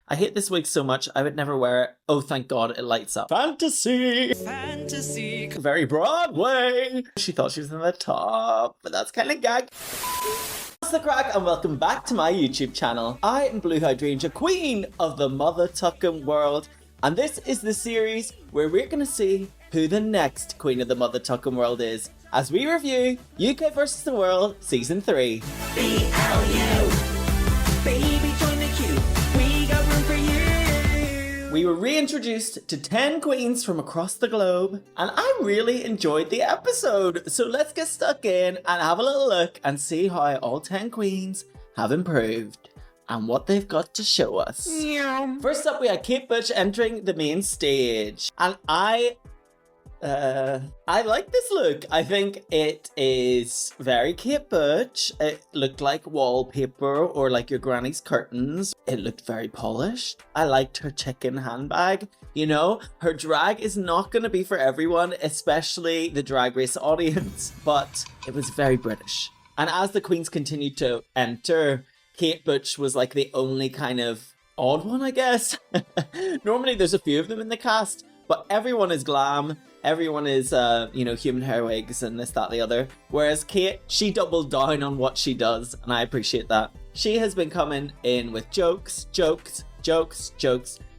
I hate this wig so much, I would never wear it. Oh, thank God, it lights up. Fantasy! Fantasy! Very Broadway! She thought she was in the top, but that's kind of gag. What's the crack, and welcome back to my YouTube channel. I am Blu Hydrangea, queen of the mother tucking world, and this is the series where we're going to see who the next queen of the mother tucking world is, as we review UK vs. the World Season 3. BLU! Baby, join the queue. We got room for you. We were reintroduced to 10 queens from across the globe, and I really enjoyed the episode. So let's get stuck in and have a little look and see how all 10 queens have improved and what they've got to show us. First up, we had Kate Bush entering the main stage, and I like this look. I think it is very Kate Bush. It looked like wallpaper or like your granny's curtains. It looked very polished. I liked her chicken handbag. You know, her drag is not going to be for everyone, especially the Drag Race audience, but it was very British. And as the queens continued to enter, Kate Bush was like the only kind of odd one, I guess. Normally there's a few of them in the cast, but everyone is glam. Everyone is, human hair wigs and this, that, the other. Whereas Kate, she doubled down on what she does, and I appreciate that. She has been coming in with jokes.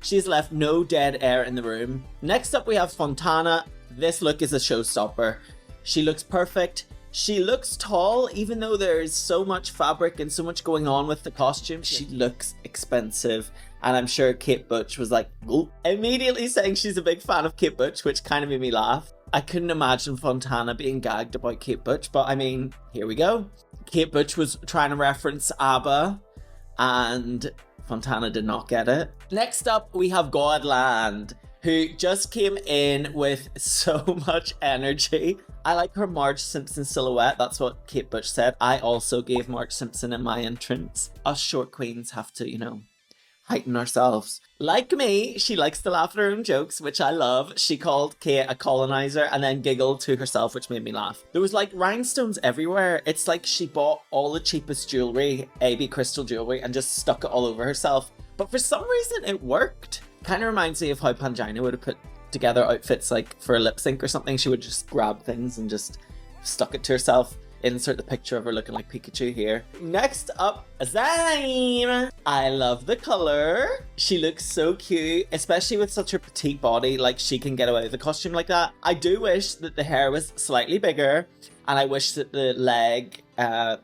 She's left no dead air in the room. Next up, we have Fontana. This look is a showstopper. She looks perfect. She looks tall, even though there's so much fabric and so much going on with the costume. She looks expensive. And I'm sure Kate Bush was like, oh, immediately saying she's a big fan of Kate Bush, which kind of made me laugh. I couldn't imagine Fontana being gagged about Kate Bush, but I mean, here we go. Kate Bush was trying to reference ABBA, and Fontana did not get it. Next up, we have Godland, who just came in with so much energy. I like her Marge Simpson silhouette. That's what Kate Bush said. I also gave Marge Simpson in my entrance. Us short queens have to, heighten ourselves. Like me, she likes to laugh at her own jokes, which I love. She called Kate a colonizer and then giggled to herself, which made me laugh. There was like rhinestones everywhere. It's like she bought all the cheapest jewelry, AB crystal jewelry, and just stuck it all over herself. But for some reason, it worked. Kind of reminds me of how Pangina would have put together outfits like for a lip sync or something. She would just grab things and just stuck it to herself. Insert the picture of her looking like Pikachu here. Next up, Zayn. I love the color. She looks so cute, especially with such a petite body. Like, she can get away with a costume like that. I do wish that the hair was slightly bigger, and I wish that the leg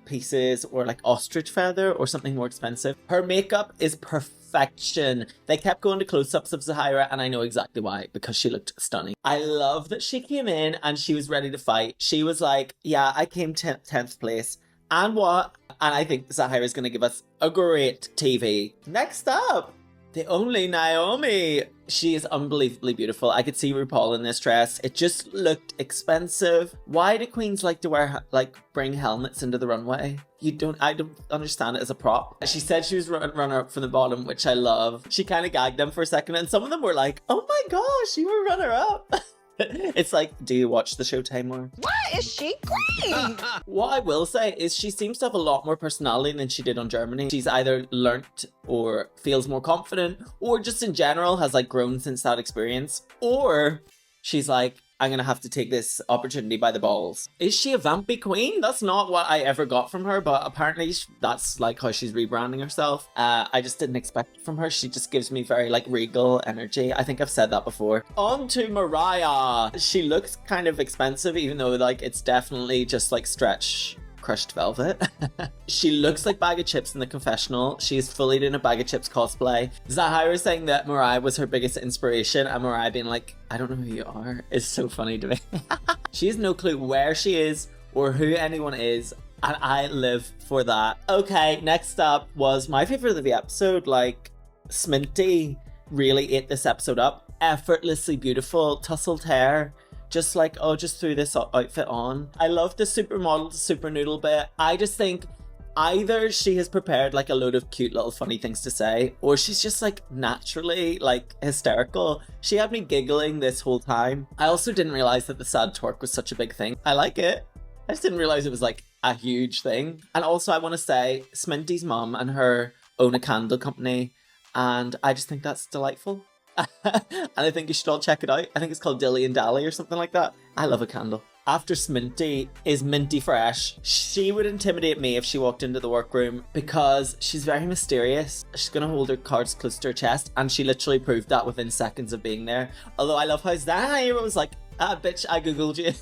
pieces or like ostrich feather or something more expensive. Her makeup is perfection. They kept going to close-ups of Zahira, and I know exactly why, because she looked stunning. I love that she came in and she was ready to fight. She was like, yeah, I came 10th place. And what? And I think Zahira is going to give us a great TV. Next up, the only Naomi. She is unbelievably beautiful. I could see RuPaul in this dress. It just looked expensive. Why do queens like to wear, bring helmets into the runway? I don't understand it as a prop. She said she was runner-up from the bottom, which I love. She kind of gagged them for a second, and some of them were like, oh my gosh, you were runner-up. It's like, do you watch the Showtime more? Why is she queen? What I will say is she seems to have a lot more personality than she did on Germany. She's either learnt or feels more confident, or just in general has grown since that experience, or she's like, I'm gonna have to take this opportunity by the balls. Is she a vampy queen? That's not what I ever got from her, but apparently that's how she's rebranding herself. I just didn't expect it from her. She just gives me very regal energy. I think I've said that before. On to Mariah. She looks kind of expensive, even though it's definitely just stretch crushed velvet. She looks like Bag of Chips in the confessional. She's fully doing a Bag of Chips cosplay. Zahira saying that Mariah was her biggest inspiration, and Mariah being like, I don't know who you are, is so funny to me. She has no clue where she is or who anyone is, and I live for that. Okay, next up was my favorite of the episode. Sminty really ate this episode up. Effortlessly beautiful, tousled hair. Just just threw this outfit on. I love the supermodel to super noodle bit. I just think either she has prepared a load of cute little funny things to say, or she's just naturally hysterical. She had me giggling this whole time. I also didn't realize that the sad twerk was such a big thing. I like it. I just didn't realize it was a huge thing. And also I want to say Sminty's mom and her own a candle company. And I just think that's delightful. And I think you should all check it out. I think it's called Dilly and Dally or something like that. I love a candle. After Sminty is Minty Fresh. She would intimidate me if she walked into the workroom because she's very mysterious. She's going to hold her cards close to her chest, and she literally proved that within seconds of being there. Although I love how Zaire was like, bitch, I googled you.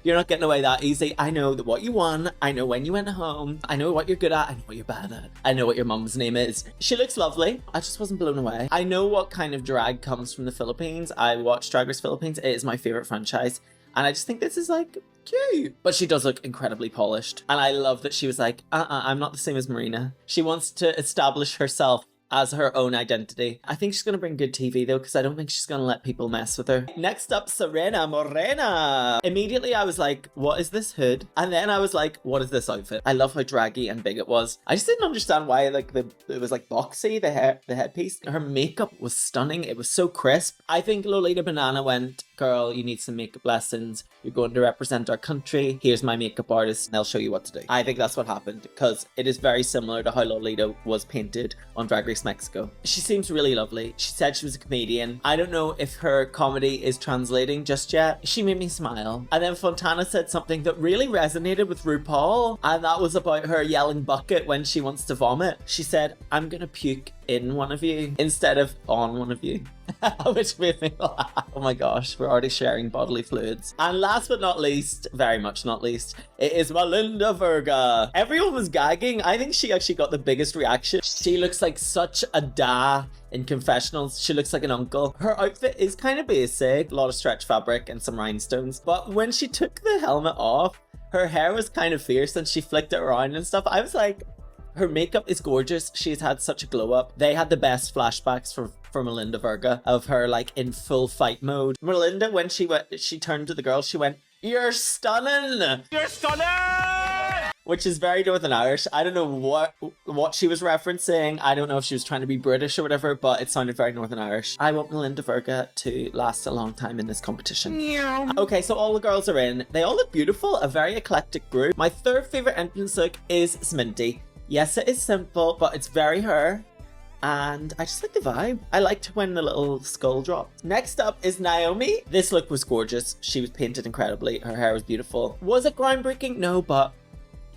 You're not getting away that easy. I know what you won. I know when you went home. I know what you're good at. I know what you're bad at. I know what your mum's name is. She looks lovely. I just wasn't blown away. I know what kind of drag comes from the Philippines. I watch Drag Race Philippines. It is my favorite franchise. And I just think this is like cute. But she does look incredibly polished. And I love that she was like, I'm not the same as Marina. She wants to establish herself as her own identity. I think she's going to bring good TV though, because I don't think she's going to let people mess with her. Next up, Serena Morena. Immediately I was like, what is this hood? And then I was like, what is this outfit? I love how draggy and big it was. I just didn't understand why like it was like boxy, the headpiece. Her makeup was stunning. It was so crisp. I think Lolita Banana went, girl, you need some makeup lessons. You're going to represent our country. Here's my makeup artist and I'll show you what to do. I think that's what happened because it is very similar to how Lolita was painted on Drag Race Mexico. She seems really lovely. She said she was a comedian. I don't know if her comedy is translating just yet. She made me smile. And then Fontana said something that really resonated with RuPaul, and that was about her yelling bucket when she wants to vomit. She said, I'm gonna puke in one of you instead of on one of you. Which made me laugh. Oh my gosh, we're already sharing bodily fluids. And last but not least, very much not least, it is Melinda Verga. Everyone was gagging. I think she actually got the biggest reaction. She looks like such a da in confessionals. She looks like an uncle. Her outfit is kind of basic, a lot of stretch fabric and some rhinestones. But when she took the helmet off, her hair was kind of fierce and she flicked it around and stuff. I was like, her makeup is gorgeous. She's had such a glow up. They had the best flashbacks for Melinda Verga of her like in full fight mode. Melinda, when she turned to the girl, she went, "You're stunning! You're stunning!" Which is very Northern Irish. I don't know what she was referencing. I don't know if she was trying to be British or whatever, but it sounded very Northern Irish. I want Melinda Verga to last a long time in this competition. Yeah. Okay, so all the girls are in. They all look beautiful, a very eclectic group. My third favorite entrance look is Sminty. Yes, it is simple, but it's very her. And I just like the vibe. I liked when the little skull dropped. Next up is Naomi. This look was gorgeous. She was painted incredibly. Her hair was beautiful. Was it groundbreaking? No, but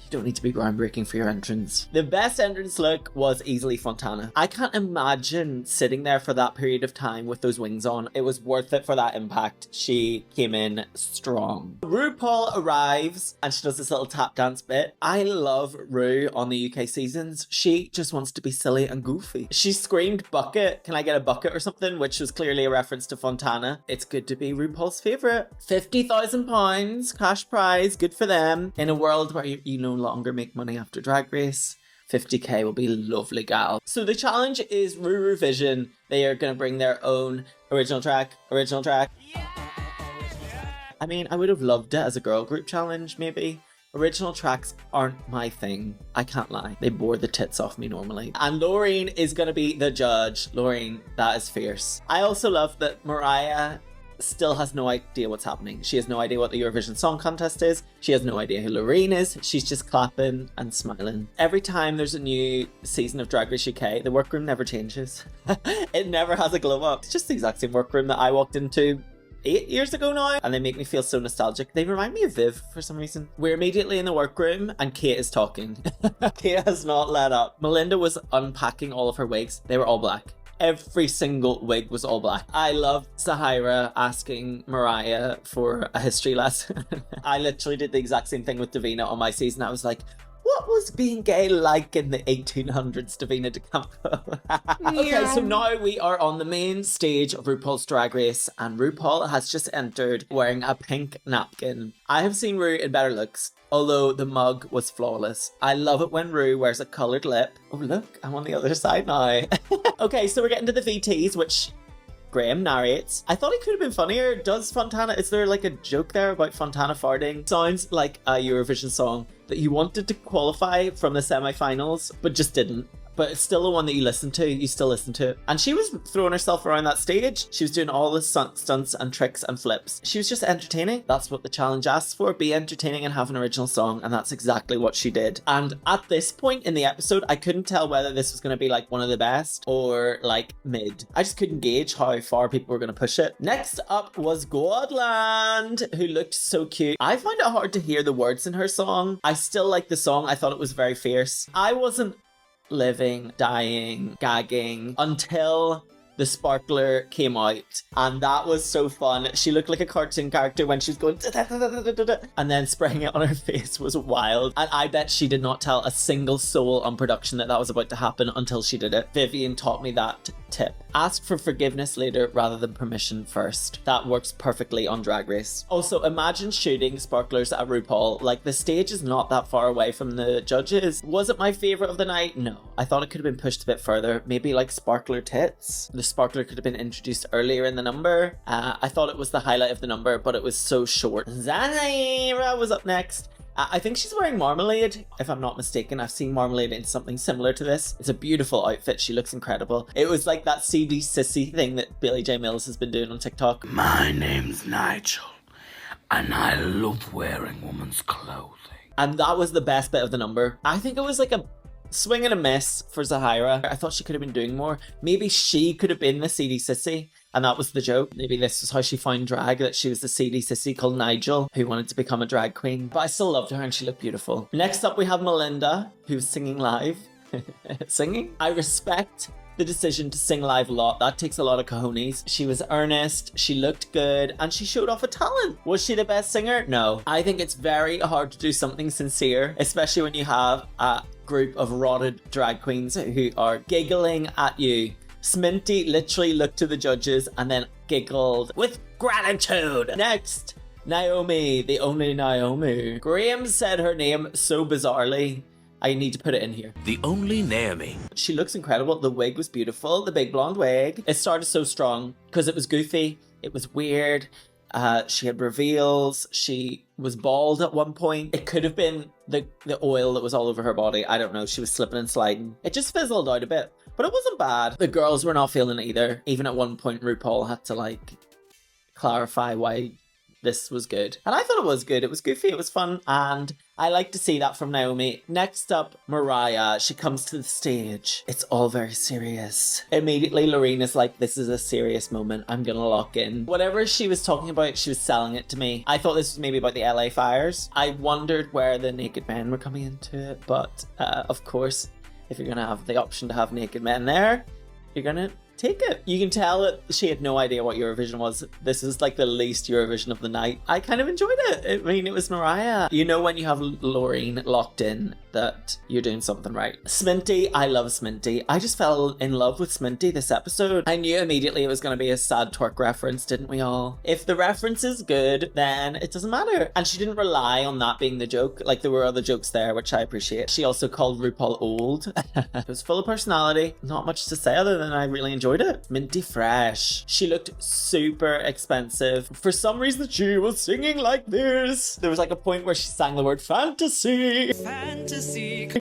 you don't need to be groundbreaking for your entrance. The best entrance look was easily Fontana. I can't imagine sitting there for that period of time with those wings on. It was worth it for that impact. She came in strong. RuPaul arrives and she does this little tap dance bit. I love Ru on the UK seasons. She just wants to be silly and goofy. She screamed bucket, can I get a bucket or something, which was clearly a reference to Fontana. It's good to be RuPaul's favourite. £50,000 cash prize, good for them. In a world where you no longer make money after Drag Race, 50k will be lovely, gal. So the challenge is Ruru Vision. They are going to bring their own original track. I mean, I would have loved it as a girl group challenge, maybe. Original tracks aren't my thing. I can't lie. They bore the tits off me normally. And Laureen is going to be the judge. Laureen, that is fierce. I also love that Mariah still has no idea what's happening. She has no idea what the Eurovision Song Contest is. She has no idea who Lorraine is. She's just clapping and smiling. Every time there's a new season of Drag Race UK, the workroom never changes. It never has a glow up. It's just the exact same workroom that I walked into 8 years ago now, and they make me feel so nostalgic. They remind me of Viv for some reason. We're immediately in the workroom and Kate is talking. Kate has not let up. Melinda was unpacking all of her wigs. They were all black. Every single wig was all black. I loved Sahira asking Mariah for a history lesson. I literally did the exact same thing with Davina on my season. I was like, what was being gay like in the 1800s, Davina de Campo? Okay, so now we are on the main stage of RuPaul's Drag Race, and RuPaul has just entered wearing a pink napkin. I have seen Ru in better looks, although the mug was flawless. I love it when Ru wears a coloured lip. Oh look, I'm on the other side now. Okay, so we're getting to the VTs, which Graham narrates. I thought it could have been funnier. Does Fontana, is there like a joke there about Fontana farting? Sounds like a Eurovision song that you wanted to qualify from the semi-finals, but just didn't. but it's still the one that you listen to. You still listen to it. And she was throwing herself around that stage. She was doing all the stunts and tricks and flips. She was just entertaining. That's what the challenge asks for. Be entertaining and have an original song. And that's exactly what she did. And at this point in the episode, I couldn't tell whether this was going to be like one of the best or like mid. I just couldn't gauge how far people were going to push it. Next up was Godland, who looked so cute. I find it hard to hear the words in her song. I still like the song. I thought it was very fierce. I wasn't living, dying, gagging until the sparkler came out, and that was so fun. She looked like a cartoon character when she was going and then spraying it on her face was wild, and I bet she did not tell a single soul on production that was about to happen until she did it. Vivian taught me that tip. Ask for forgiveness later rather than permission first. That works perfectly on Drag Race. Also, imagine shooting sparklers at RuPaul. Like, the stage is not that far away from the judges. Was it my favorite of the night? No. I thought it could have been pushed a bit further. Maybe like sparkler tits. The sparkler could have been introduced earlier in the number. I thought it was the highlight of the number, but it was so short. Zahira was up next. I think she's wearing marmalade, if I'm not mistaken. I've seen marmalade in something similar to this. It's a beautiful outfit. She looks incredible. It was like that CD sissy thing that Billie J Mills has been doing on TikTok. My name's Nigel, and I love wearing women's clothing. And that was the best bit of the number. I think it was like a swing and a miss for Zahira. I thought she could have been doing more. Maybe she could have been the CD sissy, and that was the joke. Maybe this was how she found drag, that she was the CD sissy called Nigel who wanted to become a drag queen. But I still loved her and she looked beautiful. Next up we have Melinda, who's singing live. Singing? I respect the decision to sing live a lot. That takes a lot of cojones. She was earnest, she looked good, and she showed off a talent. Was she the best singer? No. I think it's very hard to do something sincere, especially when you have a group of rotted drag queens who are giggling at you. Sminty literally looked to the judges and then giggled with gratitude. Next, Naomi, the only Naomi. Graham said her name so bizarrely. I need to put it in here. The only Naomi. She looks incredible. The wig was beautiful. The big blonde wig. It started so strong because it was goofy. It was weird. She had reveals. She was bald at one point. It could have been the oil that was all over her body. I don't know. She was slipping and sliding. It just fizzled out a bit. But it wasn't bad. The girls were not feeling it either. Even at one point, RuPaul had to like clarify why this was good. And I thought it was good. It was goofy. It was fun. And I like to see that from Naomi. Next up, Mariah. She comes to the stage. It's all very serious. Immediately, Lorene is like, this is a serious moment. I'm gonna lock in. Whatever she was talking about, she was selling it to me. I thought this was maybe about the LA fires. I wondered where the naked men were coming into it. But of course, if you're gonna have the option to have naked men there, you're gonna take it. You can tell that she had no idea what Eurovision was. This is like the least Eurovision of the night. I kind of enjoyed it. I mean, it was Mariah. You know when you have Lorene locked in that you're doing something right. Sminty, I love Sminty. I just fell in love with Sminty this episode. I knew immediately it was going to be a sad twerk reference, didn't we all? If the reference is good, then it doesn't matter. And she didn't rely on that being the joke. Like, there were other jokes there, which I appreciate. She also called RuPaul old. It was full of personality. Not much to say other than I really enjoyed it. Minty fresh. She looked super expensive. For some reason, she was singing like this. There was like a point where she sang the word fantasy. Fantasy.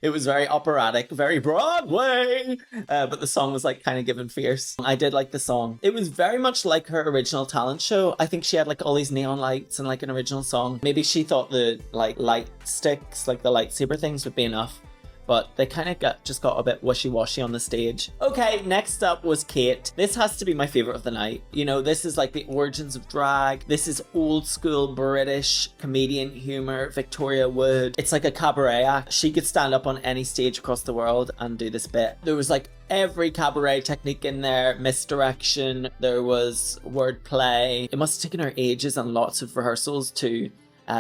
It was very operatic, very Broadway. But the song was like kind of given fierce. I did like the song. It was very much like her original talent show. I think she had like all these neon lights and like an original song. Maybe she thought the like light sticks, like the lightsaber things would be enough. But they kind of just got a bit wishy-washy on the stage. Okay, next up was Kate. This has to be my favorite of the night. You know, this is like the origins of drag. This is old school British comedian humor, Victoria Wood. It's like a cabaret act. She could stand up on any stage across the world and do this bit. There was like every cabaret technique in there, misdirection, there was wordplay. It must have taken her ages and lots of rehearsals to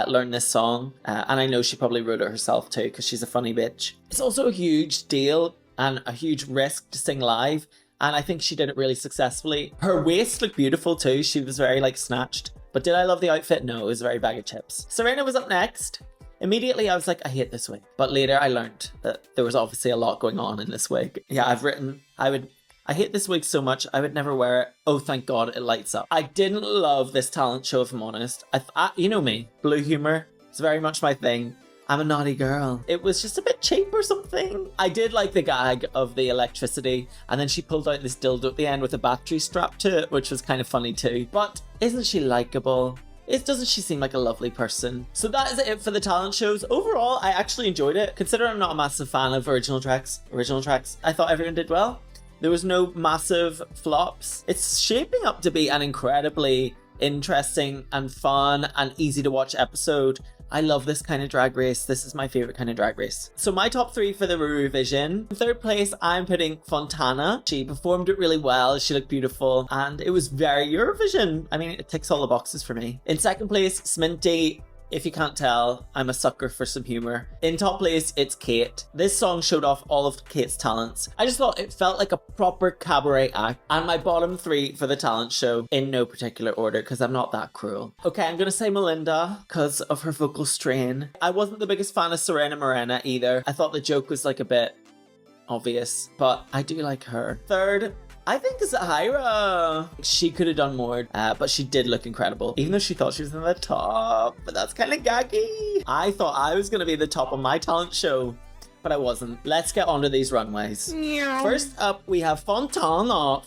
learn this song, and I know she probably wrote it herself too because she's a funny bitch. It's also a huge deal and a huge risk to sing live, and I think she did it really successfully. Her waist looked beautiful too. She was very like snatched. But did I love the outfit? No, it was very bag of chips. Serena was up next. Immediately I was like, I hate this wig. But later I learned that there was obviously a lot going on in this wig. Yeah, I've written, I hate this wig so much, I would never wear it. Oh, thank God, it lights up. I didn't love this talent show, if I'm honest. You know me, blue humor. It's very much my thing. I'm a naughty girl. It was just a bit cheap or something. I did like the gag of the electricity, and then she pulled out this dildo at the end with a battery strapped to it, which was kind of funny too. But isn't she likable? Doesn't she seem like a lovely person? So that is it for the talent shows. Overall, I actually enjoyed it. Considering I'm not a massive fan of original tracks, I thought everyone did well. There was no massive flops. It's shaping up to be an incredibly interesting and fun and easy to watch episode. I love this kind of drag race. This is my favorite kind of drag race. So my top 3 for the Ruruvision. In third place, I'm putting Fontana. She performed it really well. She looked beautiful and it was very Eurovision. I mean, it ticks all the boxes for me. In second place, Sminty. If you can't tell, I'm a sucker for some humor. In top place, it's Kate. This song showed off all of Kate's talents. I just thought it felt like a proper cabaret act. And my bottom 3 for the talent show, in no particular order, because I'm not that cruel. Okay, I'm gonna say Melinda, because of her vocal strain. I wasn't the biggest fan of Serena Morena either. I thought the joke was like a bit obvious, but I do like her. Third, I think Zahira. She could have done more, but she did look incredible, even though she thought she was in the top. But that's kind of gaggy. I thought I was going to be the top of my talent show, but I wasn't. Let's get on to these runways. First up, we have Fontana.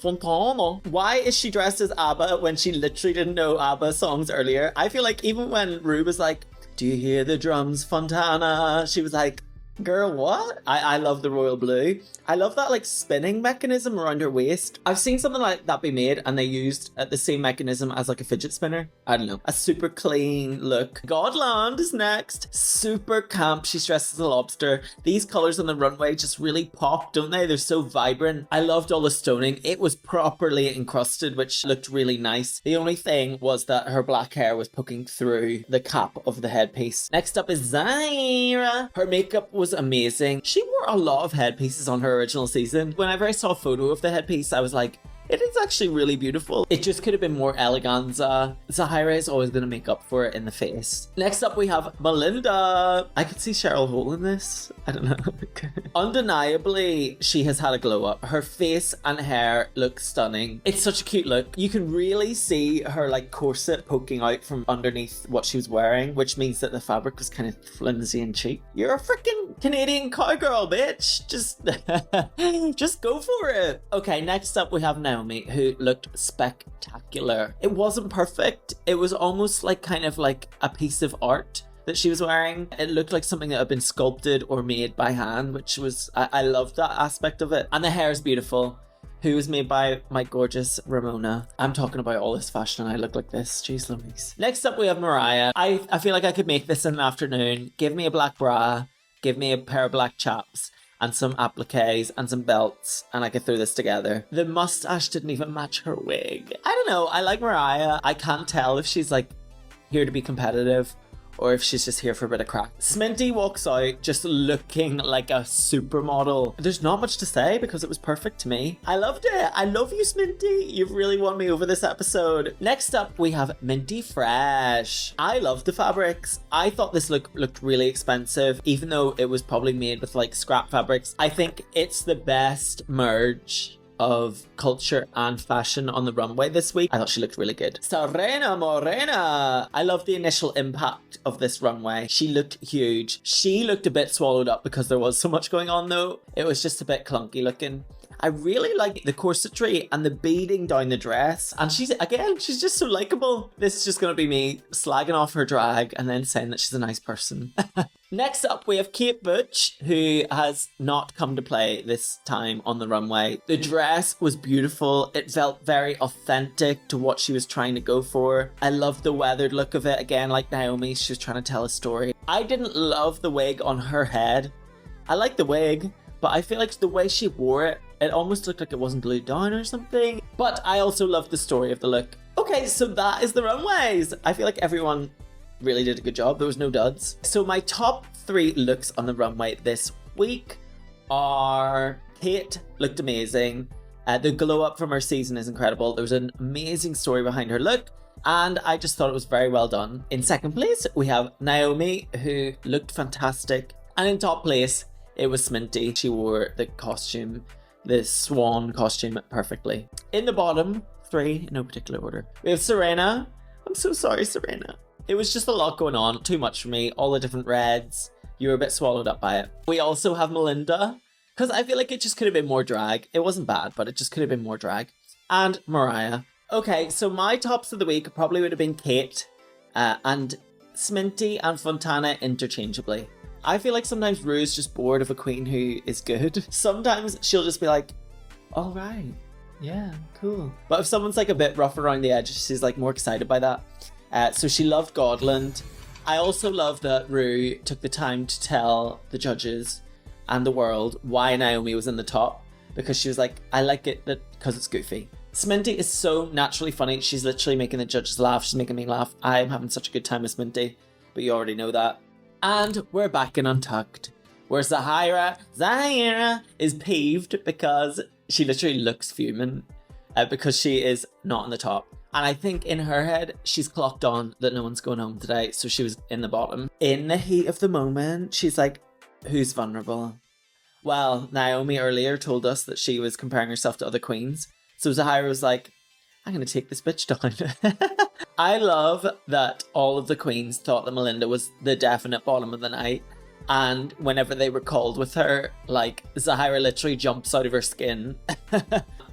Why is she dressed as ABBA when she literally didn't know ABBA songs earlier? I feel like even when Ru was like, "Do you hear the drums, Fontana?" She was like, girl, what? I love the royal blue. I love that like spinning mechanism around her waist. I've seen something like that be made and they used the same mechanism as like a fidget spinner. I don't know. A super clean look. Godland is next. Super camp. She's dressed as a lobster. These colors on the runway just really pop, don't they? They're so vibrant. I loved all the stoning. It was properly encrusted, which looked really nice. The only thing was that her black hair was poking through the cap of the headpiece. Next up is Zaira. Her makeup was amazing. She wore a lot of headpieces on her original season. Whenever I saw a photo of the headpiece, I was like, it is actually really beautiful. It just could have been more eleganza. Zahira is always going to make up for it in the face. Next up, we have Melinda. I could see Cheryl Hole in this. I don't know. Undeniably, she has had a glow up. Her face and hair look stunning. It's such a cute look. You can really see her like corset poking out from underneath what she was wearing, which means that the fabric was kind of flimsy and cheap. You're a freaking Canadian cowgirl, bitch. Just go for it. Okay, next up we have Naomi, who looked spectacular. It wasn't perfect. It was almost like kind of like a piece of art that she was wearing. It looked like something that had been sculpted or made by hand, which was, I loved that aspect of it. And the hair is beautiful. Who was made by my gorgeous Ramona. I'm talking about all this fashion and I look like this. Jeez Louise. Next up we have Mariah. I feel like I could make this in an afternoon. Give me a black bra, give me a pair of black chaps, and some appliques and some belts, and I could throw this together. The mustache didn't even match her wig. I don't know, I like Mariah. I can't tell if she's like here to be competitive or if she's just here for a bit of crack. Sminty walks out just looking like a supermodel. There's not much to say because it was perfect to me. I loved it. I love you, Sminty. You've really won me over this episode. Next up, we have Minty Fresh. I love the fabrics. I thought this looked really expensive, even though it was probably made with like scrap fabrics. I think it's the best merge of culture and fashion on the runway this week. I thought she looked really good. Serena Morena. I love the initial impact of this runway. She looked huge. She looked a bit swallowed up because there was so much going on though. It was just a bit clunky looking. I really like the corsetry and the beading down the dress. And she's just so likable. This is just going to be me slagging off her drag and then saying that she's a nice person. Next up, we have Kate Butch, who has not come to play this time on the runway. The dress was beautiful. It felt very authentic to what she was trying to go for. I loved the weathered look of it. Again, like Naomi, she was trying to tell a story. I didn't love the wig on her head. I like the wig, but I feel like the way she wore it, it almost looked like it wasn't glued down or something. But I also loved the story of the look. Okay, so that is the runways. I feel like everyone really did a good job. There was no duds. So my top 3 looks on the runway this week are Kate looked amazing. The glow up from her season is incredible. There was an amazing story behind her look, and I just thought it was very well done. In second place, we have Naomi, who looked fantastic. And in top place, it was Sminty. She wore the costume, the swan costume, perfectly. In the bottom 3, in no particular order, we have Serena. I'm so sorry, Serena. It was just a lot going on, too much for me. All the different reds. You were a bit swallowed up by it. We also have Melinda, because I feel like it just could have been more drag. It wasn't bad, but it just could have been more drag. And Mariah. Okay, so my tops of the week probably would have been Kate and Sminty and Fontana interchangeably. I feel like sometimes Ru's just bored of a queen who is good. Sometimes she'll just be like, all right, yeah, cool. But if someone's like a bit rough around the edges, she's like more excited by that. So she loved Godland. I also love that Ru took the time to tell the judges and the world why Naomi was in the top, because she was like, I like it because it's goofy. Sminty is so naturally funny. She's literally making the judges laugh. She's making me laugh. I'm having such a good time with Sminty, but you already know that. And we're back in Untucked, where Zahira is peeved because she literally looks fuming because she is not on the top. And I think in her head, she's clocked on that no one's going home today, so she was in the bottom. In the heat of the moment, she's like, who's vulnerable? Well, Naomi earlier told us that she was comparing herself to other queens. So Zahira was like, I'm going to take this bitch down. I love that all of the queens thought that Melinda was the definite bottom of the night. And whenever they were called with her, like, Zahira literally jumps out of her skin.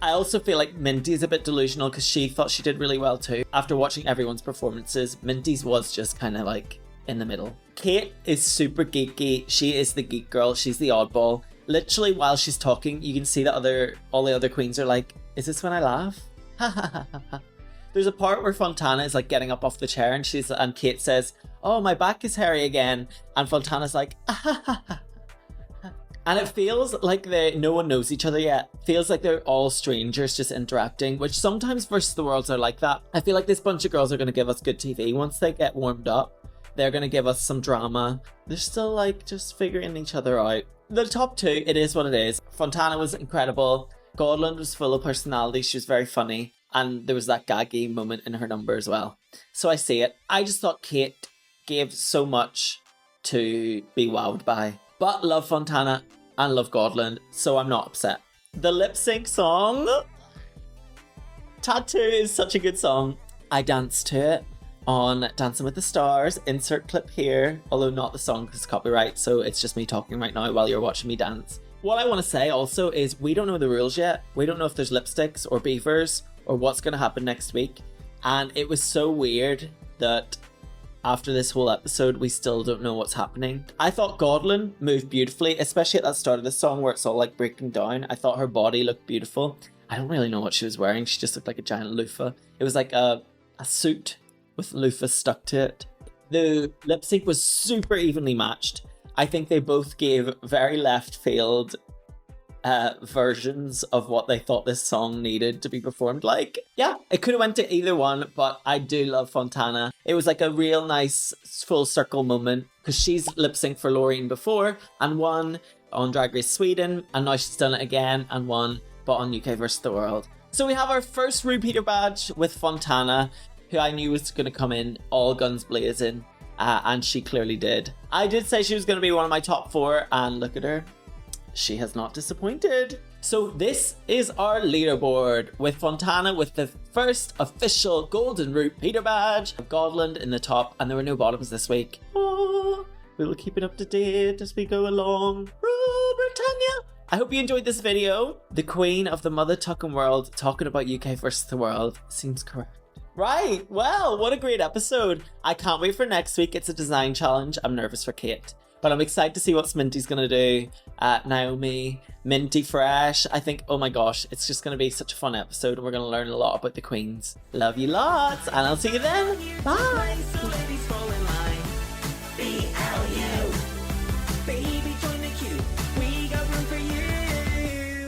I also feel like Minty's a bit delusional because she thought she did really well too. After watching everyone's performances, Minty's was just kind of like in the middle. Kate is super geeky. She is the geek girl. She's the oddball. Literally, while she's talking, you can see that all the other queens are like, is this when I laugh? There's a part where Fontana is like getting up off the chair and Kate says, oh, my back is hairy again. And Fontana's like, and it feels like no one knows each other yet. Feels like they're all strangers just interacting, which sometimes Versus the Worlds are like that. I feel like this bunch of girls are going to give us good TV. Once they get warmed up, they're going to give us some drama. They're still like just figuring each other out. The top two, it is what it is. Fontana was incredible. Godland was full of personality. She was very funny. And there was that gaggy moment in her number as well. So I see it. I just thought Kate gave so much to be wowed by. But love Fontana and love Godland, so I'm not upset. The lip sync song, Tattoo, is such a good song. I danced to it on Dancing with the Stars. Insert clip here, although not the song because it's copyright, so it's just me talking right now while you're watching me dance. What I want to say also is we don't know the rules yet. We don't know if there's lipsticks or beavers or what's going to happen next week. And it was so weird that after this whole episode, we still don't know what's happening. I thought Godlin moved beautifully, especially at that start of the song where it's all like breaking down. I thought her body looked beautiful. I don't really know what she was wearing. She just looked like a giant loofah. It was like a suit with loofah stuck to it. The lip sync was super evenly matched. I think they both gave very left field versions of what they thought this song needed to be performed like. Yeah, it could have went to either one, but I do love Fontana. It was like a real nice full circle moment because she's lip synced for Loreen before and won on Drag Race Sweden, and now she's done it again and won, but on UK vs the World. So we have our first repeater badge with Fontana, who I knew was going to come in all guns blazing, and she clearly did. I did say she was going to be one of my top 4, and look at her. She has not disappointed. So this is our leaderboard with Fontana with the first official golden repeater badge. Godland in the top, and there were no bottoms this week. Oh, we'll keep it up to date as we go along. Rule Britannia! I hope you enjoyed this video. The queen of the mother tucking world talking about UK versus the world seems correct. Right, well, what a great episode. I can't wait for next week. It's a design challenge. I'm nervous for Kate, but I'm excited to see what Minty's going to do. Naomi, Minty Fresh. I think, oh my gosh, it's just going to be such a fun episode, and we're going to learn a lot about the queens. Love you lots, and I'll see you then. Bye.